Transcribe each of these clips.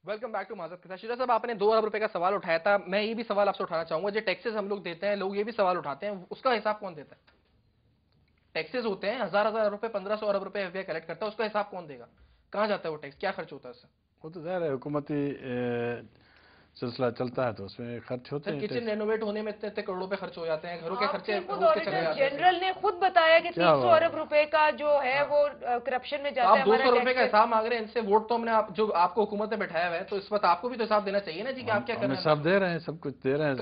Welcome back to Majid के साथ। शिरा साहब, आपने 2 अरब रुपए का सवाल उठाया था। मैं ये भी सवाल आपसे उठाना चाहूंगा, जो टैक्सेस हम लोग देते हैं, लोग ये भी सवाल उठाते हैं, उसका हिसाब कौन देता है? टैक्सेस होते हैं, हजार हजार रुपए, 1500 अरब रुपए एफबीआई कलेक्ट करता है, उसका हिसाब कौन देगा? कहाँ जाता है वो टैक्स? क्या खर्च होता है उससे? वो तो ज़ाहिर है हुकूमती सिलसिला चलता है तो उसमें खर्च होते हैं। किचन रेनोवेट होने में इतने करोड़ रुपए खर्च हो जाते हैं, घरों के खर्चे जनरल ने खुद बताया कि 300 अरब रुपए का जो है वो करप्शन में जाता है। आप 200 रुपए का हिसाब मांग रहे हैं इनसे। वोट तो हमने जो आपको हुकूमत में बैठाया हुआ है, तो इस वक्त आपको भी तो हिसाब देना चाहिए ना जी, कि आप क्या कर रहे हैं। सब दे रहे हैं, सब कुछ दे रहे हैं,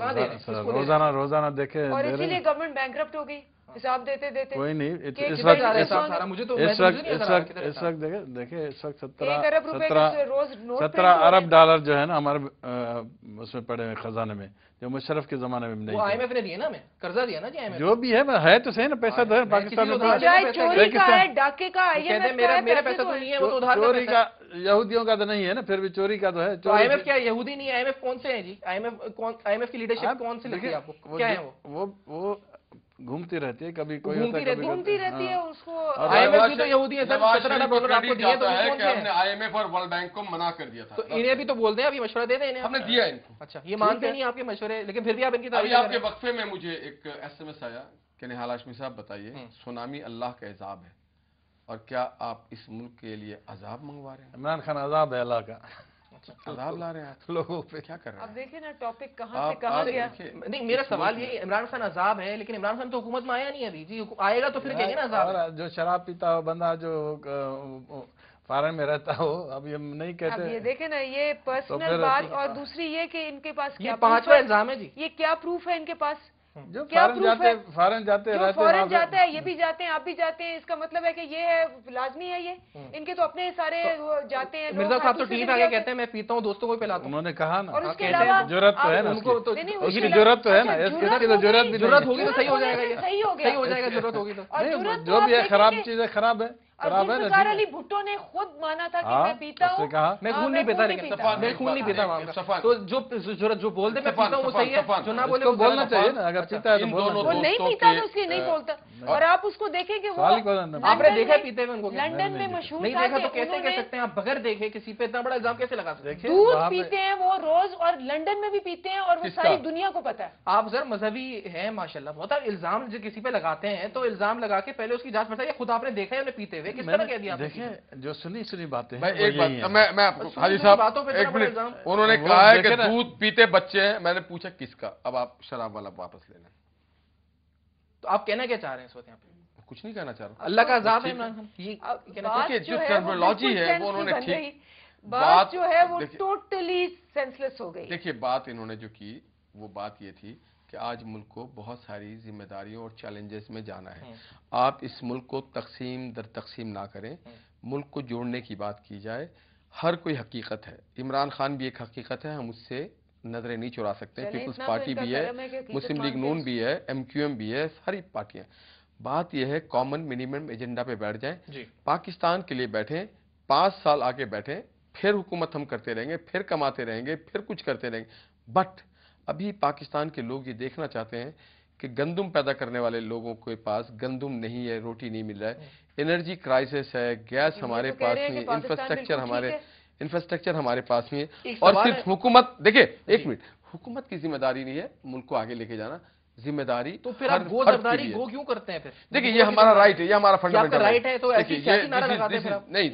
रोजाना देखे। और इसीलिए गवर्नमेंट बैंकरप्ट हो गई हिसाब देते देते। कोई नहीं, इस वक्त देखे 17 अरब डॉलर जो है ना हमारे उसमें पड़े हुए खजाने में, जो मुशर्रफ के जमाने में नहीं। आईएमएफ ने दिया ना, हमें कर्जा दिया ना जी आईएमएफ। जो भी है तो सही ना, पैसा तो है पाकिस्तान में। चोरी का है, डाके का, मेरा पैसा तो नहीं है, वो तो उधार का चोरी का यहूदियों का तो नहीं है ना, फिर भी चोरी का तो है। आईएमएफ क्या यहूदी नहीं है? आईएमएफ कौन से है जी? आईएमएफ की लीडरशिप कौन सी लगती है आपको? क्या है वो घूमती रहती है, कभी कोई घूमती रहती है उसको। आईएमएफ भी तो यहूदी है सर, $17 आपको दिए तो है कि हमने आईएमएफ और वर्ल्ड बैंक को मना कर दिया था। तो इन्हें भी तो बोलते हैं, अभी मशवरा दे दें इन्हें। हमने दिया इनको। अच्छा, ये मानते नहीं आपके मशवरे, लेकिन फिर भी आप इनकी तारीफ। आपके वक्फे में मुझे एक एसएमएस आया कि निहाल हाशमी साहब बताइए, सुनामी अल्लाह का अज़ाब है और क्या आप इस मुल्क के लिए अज़ाब मंगवा रहे हैं? इमरान खान अज़ाब है अल्लाह का, अज़ाब ला रहे हैं लोगों पे, क्या कर रहे हैं? अब देखिए ना टॉपिक कहां से कहां गया। नहीं, मेरा सवाल ये, इमरान खान अज़ाब है, लेकिन इमरान खान तो हुकूमत में आया नहीं अभी जी। आएगा तो फिर कहेंगे ना अज़ाब। जो शराब पीता हो बंदा, जो फॉरेन में रहता हो, अभी हम नहीं कहते। अब ये देखे ना, ये पर्सनल बात। और दूसरी ये कि इनके पास क्या 5वां इल्जाम है जी, ये क्या प्रूफ है इनके पास? जो फॉरेन जाते फॉरेन जाता है, ये भी जाते हैं, आप भी जाते हैं, इसका मतलब है कि ये है लाजमी है। ये इनके तो अपने सारे जाते हैं। मिर्जा साहब तो टीवी आगे कहते हैं मैं पीता हूँ, दोस्तों को पिलाता हूँ। उन्होंने कहा ना, और उसके अलावा जरूरत तो है ना, उनको तो जरूरत तो है ना, जरूरत होगी तो सही हो जाएगा, ये सही हो जाएगा। जरूरत होगी तो जो भी है खराब चीज है, खराब है। जुल्फ़िकार अली भुट्टो ने खुद माना था कि मैं पीता हूँ, मैं खून नहीं पीता, लेकिन मैं खून नहीं पीता। तो जो बोलते मैं पीता हूँ वो सही है, जो ना बोले वो बोलना चाहिए ना। अगर पीता है तो वो नहीं पीता तो उसलिए नहीं बोलता। और आप उसको देखें कि वो आपने देखा पीते हुए उनको? लंदन में मशहूर नहीं देखा तो कैसे कह सकते हैं आप? बगैर देखे किसी पे इतना बड़ा इल्जाम कैसे लगा सकते हैं? दूध पीते हैं वो रोज, और लंदन में भी पीते हैं, और वो सारी दुनिया को पता है। आप सर मजहबी है माशाल्लाह, बहुत इल्जाम जो किसी पे लगाते हैं तो इल्जाम लगा के पहले उसकी जांच पड़ताल। खुद आपने देखा है उन्हें पीते हुए, किस तरह कह दिया? देखिए जो सुनी बातें हैं। एक बात मैं आपको, हाजी साहब एक मिनट, उन्होंने कहा है कि दूध पीते बच्चे हैं। मैंने पूछा किसका? अब आप शराब वाला वापस ले लें। तो आप कहना क्या चाह रहे हैं इस वक्त यहाँ पे? कुछ नहीं कहना चाह रहा, अल्लाह का अज़ाब है इमरान खान। ये जो टर्मिनोलॉजी है वो उन्होंने ठीक, बात जो है वो टोटली सेंसलेस हो गई। देखिए बात इन्होंने जो की वो बात ये थी कि आज मुल्क को बहुत सारी जिम्मेदारियों और चैलेंजेस में जाना है। आप इस मुल्क को तकसीम दर तकसीम ना करें, मुल्क को जोड़ने की बात की जाए। हर कोई हकीकत है, इमरान खान भी एक हकीकत है, हम उससे नजरें नहीं चुरा सकते। पीपल्स पार्टी भी है, मुस्लिम लीग नून भी है, MQM भी है, सारी पार्टियां। बात यह है कॉमन मिनिमम एजेंडा पे बैठ जाएं, पाकिस्तान के लिए बैठें, 5 साल आगे बैठें, फिर हुकूमत हम करते रहेंगे, फिर कमाते रहेंगे, फिर कुछ करते रहेंगे। बट अभी पाकिस्तान के लोग ये देखना चाहते हैं कि गंदम पैदा करने वाले लोगों के पास गंदम नहीं है, रोटी नहीं मिल रहा है, एनर्जी क्राइसिस है, गैस हमारे पास नहीं है, इंफ्रास्ट्रक्चर हमारे पास नहीं है। और सिर्फ हुकूमत, देखिए एक मिनट, हुकूमत की जिम्मेदारी नहीं है मुल्क को आगे लेके जाना, जिम्मेदारी तो फिर आप वो ज़रदारी गो क्यों करते हैं? फिर देखिए ये हमारा राइट है, ये हमारा फंडामेंटल राइट है। तो नहीं,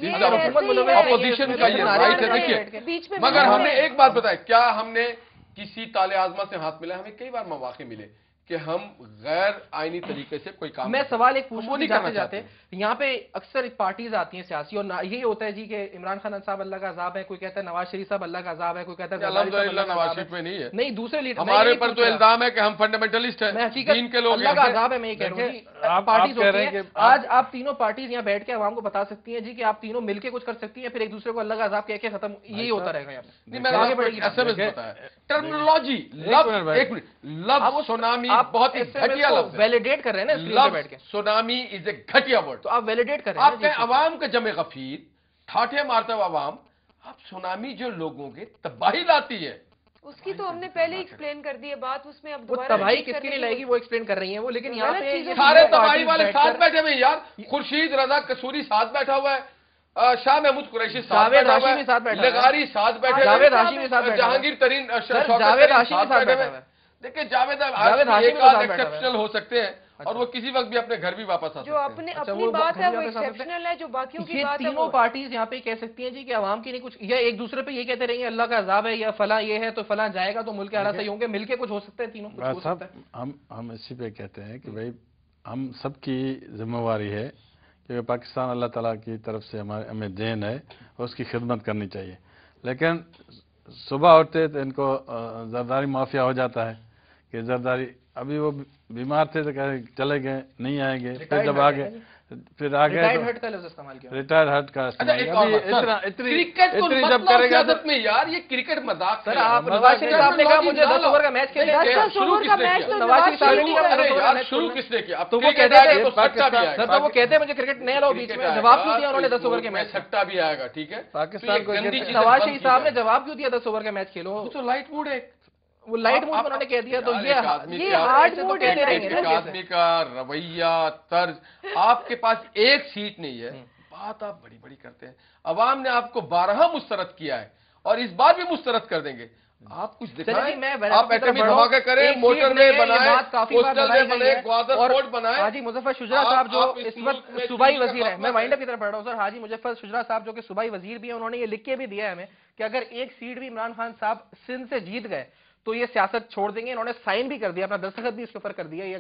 अपोजिशन का ये राइट है। देखिए मगर हमने एक बात बताया, क्या हमने किसी ताले आजमा से हाथ मिला? हमें कई बार मौके मिले कि हम गैर आईनी तरीके से कोई काम। मैं सवाल एक पूछूं जाते यहाँ पे अक्सर पार्टीज आती हैं सियासी, और यही होता है जी कि इमरान खान साहब अल्लाह का अज़ाब है, कोई कहता है नवाज शरीफ साहब अल्लाह का अज़ाब है, कोई कहता है नवाज शरीफ में नहीं है। नहीं, दूसरे लीडर हमारे पर तो इल्जाम है कि हम फंडामेंटलिस्ट हैं, दीन के लोग। अल्लाह का अज़ाब है, मैं ये कह रहा हूँ। पार्टीज होती हैं, आज आप तीनों पार्टीज यहाँ बैठ के आवाम को बता सकती हैं जी कि आप तीनों मिलकर कुछ कर सकती हैं, फिर एक दूसरे को अल्लाह का अज़ाब कह के खत्म, यही होता रहेगा यहाँ पे। टर्मिनोलॉजी लव सुनामी बहुत ही घटिया लफ्ज़ है। वैलिडेट कर रहे हैं ना स्क्रीन पे बैठ के। सुनामी इज ए घटिया वर्ड। तो आप वैलिडेट कर रहे हैं। आपने अवाम के जमे गफीर ठाठे मारते हुए अवाम, आप सुनामी जो लोगों के तबाही लाती है, उसकी तो हमने पहले एक्सप्लेन कर दी है बात। उसमें अब वो तबाही किसके लिए लाएगी वो एक्सप्लेन कर रही है वो। लेकिन यहाँ पे सारे तबाही वाले साथ बैठे हुए यार, खुर्शीद रजा कसूरी साथ बैठा हुआ है, شاہ محمود قریشی ساتھ جاوید بیٹھا ہوا ہاشمی ساتھ ہے، بیٹھا ہے، لغاری ساتھ بیٹھے ہوئے جاوید ہیں، ہاشمی ساتھ بیٹھا ہے، جہانگیر ترین سر شوکت جاوید ترین ہاشمی ساتھ ساتھ بیٹھے بیٹھا ہوئے ہوا ہے، ہیں۔ دیکھیں جاوید جاوید ہاشمی ہاشمی ایک کے ساتھ آدھ بیٹھا ہوا ہے۔ ایکسیپشنل ہو سکتے ہیں اور وہ کسی وقت بھی اپنے گھر بھی واپس آ سکتے جو ہیں۔ اپنی اچھا، اپنی وہ بات ہے گھر بھی وہ واپس آ سکتے ہیں۔ ایکسیپشنل ہے، جو باقیوں کی یہ بات ہے تینوں وہ پارٹیز یہاں پہ کہہ سکتی ہیں جی کہ عوام کی نہیں کچھ، یا ایک دوسرے پہ یہ کہتے رہیں گے اللہ کا عذاب ہے یا فلاں یہ ہے تو فلاں جائے گا تو ملک کے حالات صحیح ہوں گے، مل کے کچھ ہو سکتا ہے، تینوں کچھ ہو صاحب سکتا ہے۔ ہم اسی پہ کہتے ہیں کہ بھائی ہم سب کی ذمہ واری ہے کہ پاکستان اللہ تعالیٰ کی طرف سے ہمیں دین ہے اور اس کی خدمت کرنی چاہیے، لیکن صبح اٹھتے تو ان کو زرداری مافیا ہو جاتا ہے کہ زرداری، ابھی وہ بیمار تھے تو کہہ چلے گئے نہیں آئیں گے، پھر جب آ گئے پھر آ گئے ریٹائرڈ تو ہٹ کا لفظ استعمال کیا۔ ریٹائر ہٹ کا اچھا استعمال ایک کیا۔ اور ابھی بات، اتنی کرکٹ جب کرے گا تو سیاست میں یار یہ کرکٹ مذاق سر ہے آپ یار۔ نواز شریف صاحب نے کہا مجھے 10 اوور کا میچ کھیلنا ہے، 10 اوور کا میچ تو نواز شریف صاحب نے شریف کہا کا مجھے ارے 10 اوور کا یار میچ شروع کھیلنا ہے۔ کس نے کیا؟ اب تو وہ کرکٹ کہتے آئے تھے گا تو سٹا بھی آئے سر گا۔ تو وہ کہتے ہیں مجھے کرکٹ نہیں لاؤ بیچ میں، جواب کیوں دیا انہوں نے 10 اوور کے میچ کا؟ سٹا بھی آئے گا، ٹھیک ہے پاکستان کو نواز شریف صاحب نے جواب کیوں دیا 10 اوور کا میچ کھیلو؟ وہ تو لائٹ موڈ ہے، وہ لائٹ موڈ میں انہوں نے کہہ دیا تو ایک آدمی یہ کا- ہارڈ ایک موڈ کہتے رہیں گے ایک نا۔ آدمی کا رویہ طرز، آپ کے پاس ایک سیٹ نہیں ہے، بات آپ بڑی بڑی کرتے ہیں، عوام نے آپ کو 12 مسترد کیا ہے اور اس بار بھی مسترد کر دیں گے، آپ کچھ دکھائیں، آپ ایٹمی دھماکے کریں، موٹر وے بنائیں، کوسٹل وے بنائیں، گوادر پورٹ بنائیں۔ حاجی مظفر شجرا صاحب جو آپ اس اس ملک وقت میں صوبائی چینی کا وزیر ہیں، خاتمہ میں وائنڈ اپ کریں۔ کی طرف پڑھ رہا ہوں سر، حاجی مظفر شجرا صاحب جو کہ صوبائی وزیر بھی ہیں، انہوں نے یہ لکھ کے بھی دیا ہے ہمیں کہ اگر ایک سیٹ بھی عمران خان صاحب سندھ سے جیت گئے تو یہ سیاست چھوڑ دیں گے، انہوں نے سائن بھی کر دیا، اپنا دستخط بھی اس کے اوپر کر دیا، یہ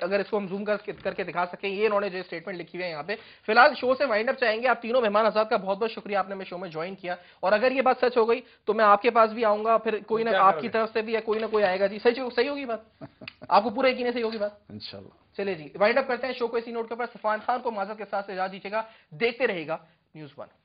اگر اس کو ہم زوم کر کے دکھا سکیں، یہ انہوں نے جو اسٹیٹمنٹ لکھی ہوئی ہے یہاں پہ۔ فی الحال شو سے وائنڈ اپ چاہیں گے، آپ تینوں مہمان حضرات کا بہت بہت شکریہ، آپ نے میں شو میں جوائن کیا، اور اگر یہ بات سچ ہو گئی تو میں آپ کے پاس بھی آؤں گا، پھر کوئی نہ آپ کی طرف سے بھی یا کوئی نہ کوئی آئے گا جی، صحیح ہوگی بات؟ آپ کو پورا یقین ہے صحیح ہوگی بات؟ انشاءاللہ۔ چلے جی وائنڈ اپ کرتے ہیں شو کو اسی نوٹ کے اوپر۔ صفوان خان کو معذرت کے ساتھ اجازت دیجیے گا، دیکھتے رہے گا نیوز 1۔